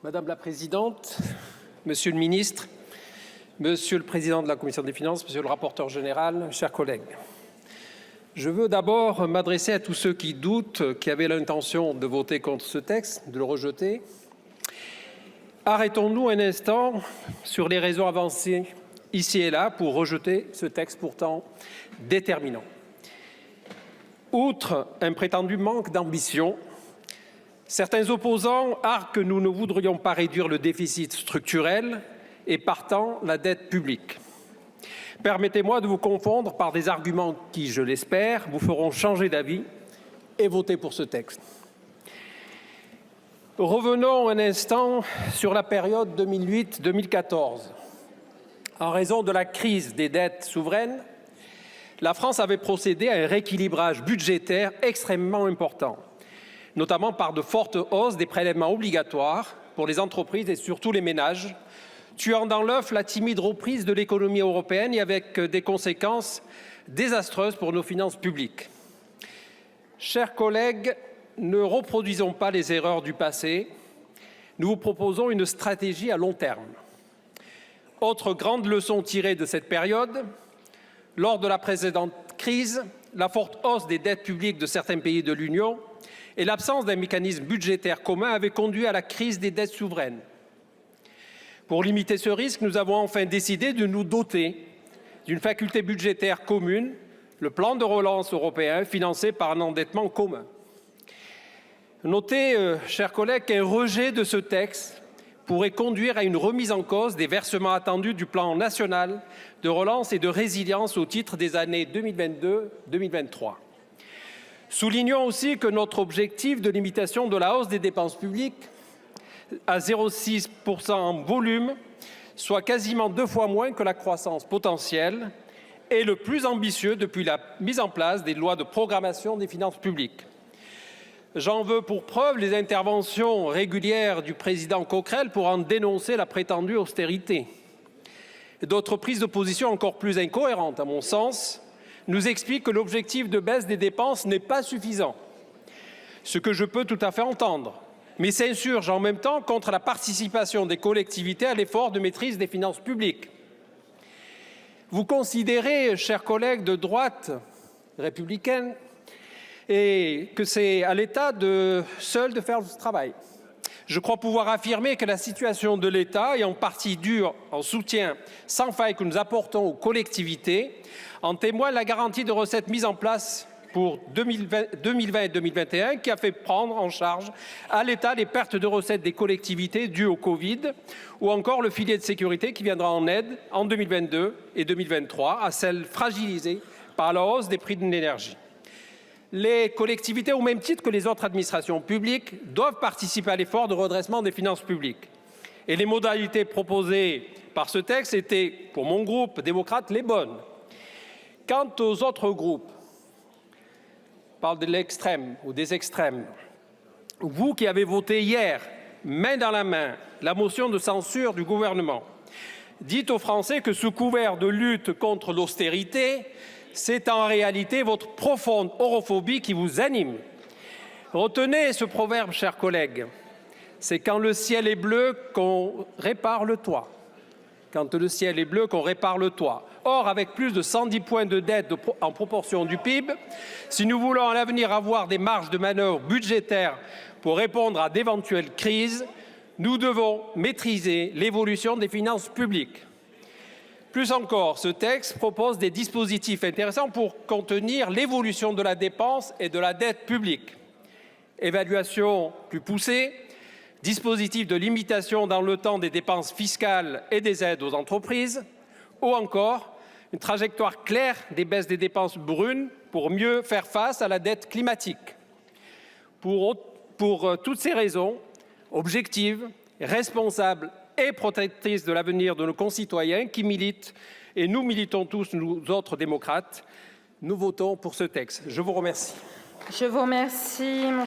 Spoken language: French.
Madame la Présidente, Monsieur le Ministre, Monsieur le Président de la Commission des Finances, Monsieur le rapporteur général, chers collègues. Je veux d'abord m'adresser à tous ceux qui doutent, qui avaient l'intention de voter contre ce texte, de le rejeter. Arrêtons-nous un instant sur les raisons avancées ici et là pour rejeter ce texte pourtant déterminant. Outre un prétendu manque d'ambition, certains opposants arguent que nous ne voudrions pas réduire le déficit structurel et partant la dette publique. Permettez-moi de vous confondre par des arguments qui, je l'espère, vous feront changer d'avis et voter pour ce texte. Revenons un instant sur la période 2008-2014. En raison de la crise des dettes souveraines, la France avait procédé à un rééquilibrage budgétaire extrêmement important, notamment par de fortes hausses des prélèvements obligatoires pour les entreprises et surtout les ménages, tuant dans l'œuf la timide reprise de l'économie européenne et avec des conséquences désastreuses pour nos finances publiques. Chers collègues, ne reproduisons pas les erreurs du passé. Nous vous proposons une stratégie à long terme. Autre grande leçon tirée de cette période, lors de la précédente crise, la forte hausse des dettes publiques de certains pays de l'Union et l'absence d'un mécanisme budgétaire commun avaient conduit à la crise des dettes souveraines. Pour limiter ce risque, nous avons enfin décidé de nous doter d'une faculté budgétaire commune, le plan de relance européen, financé par un endettement commun. Notez, chers collègues, qu'un rejet de ce texte pourrait conduire à une remise en cause des versements attendus du plan national de relance et de résilience au titre des années 2022-2023. Soulignons aussi que notre objectif de limitation de la hausse des dépenses publiques à 0,6% en volume, soit quasiment 2 fois moins que la croissance potentielle, est le plus ambitieux depuis la mise en place des lois de programmation des finances publiques. J'en veux pour preuve les interventions régulières du président Coquerel pour en dénoncer la prétendue austérité. D'autres prises de position encore plus incohérentes, à mon sens, nous expliquent que l'objectif de baisse des dépenses n'est pas suffisant, ce que je peux tout à fait entendre, mais s'insurge en même temps contre la participation des collectivités à l'effort de maîtrise des finances publiques. Vous considérez, chers collègues de droite républicaine, et que c'est à l'État seul de faire ce travail. Je crois pouvoir affirmer que la situation de l'État, et en partie due au soutien sans faille que nous apportons aux collectivités, en témoigne la garantie de recettes mise en place pour 2020 et 2021, qui a fait prendre en charge à l'État les pertes de recettes des collectivités dues au Covid, ou encore le filet de sécurité qui viendra en aide en 2022 et 2023 à celles fragilisées par la hausse des prix de l'énergie. Les collectivités, au même titre que les autres administrations publiques, doivent participer à l'effort de redressement des finances publiques. Et les modalités proposées par ce texte étaient, pour mon groupe démocrate, les bonnes. Quant aux autres groupes, je parle de l'extrême ou des extrêmes, vous qui avez voté hier, main dans la main, la motion de censure du gouvernement, dites aux Français que sous couvert de lutte contre l'austérité, c'est en réalité votre profonde europhobie qui vous anime. Retenez ce proverbe, chers collègues, c'est quand le ciel est bleu qu'on répare le toit. Quand le ciel est bleu qu'on répare le toit. Or, avec plus de 110 points de dette en proportion du PIB, si nous voulons à l'avenir avoir des marges de manœuvre budgétaires pour répondre à d'éventuelles crises, nous devons maîtriser l'évolution des finances publiques. Plus encore, ce texte propose des dispositifs intéressants pour contenir l'évolution de la dépense et de la dette publique. Évaluation plus poussée, dispositifs de limitation dans le temps des dépenses fiscales et des aides aux entreprises, ou encore une trajectoire claire des baisses des dépenses brunes pour mieux faire face à la dette climatique. Pour toutes ces raisons, objectives, responsables et protectrices de l'avenir de nos concitoyens qui militent, et nous militons tous, nous autres démocrates, nous votons pour ce texte. Je vous remercie. Je vous remercie.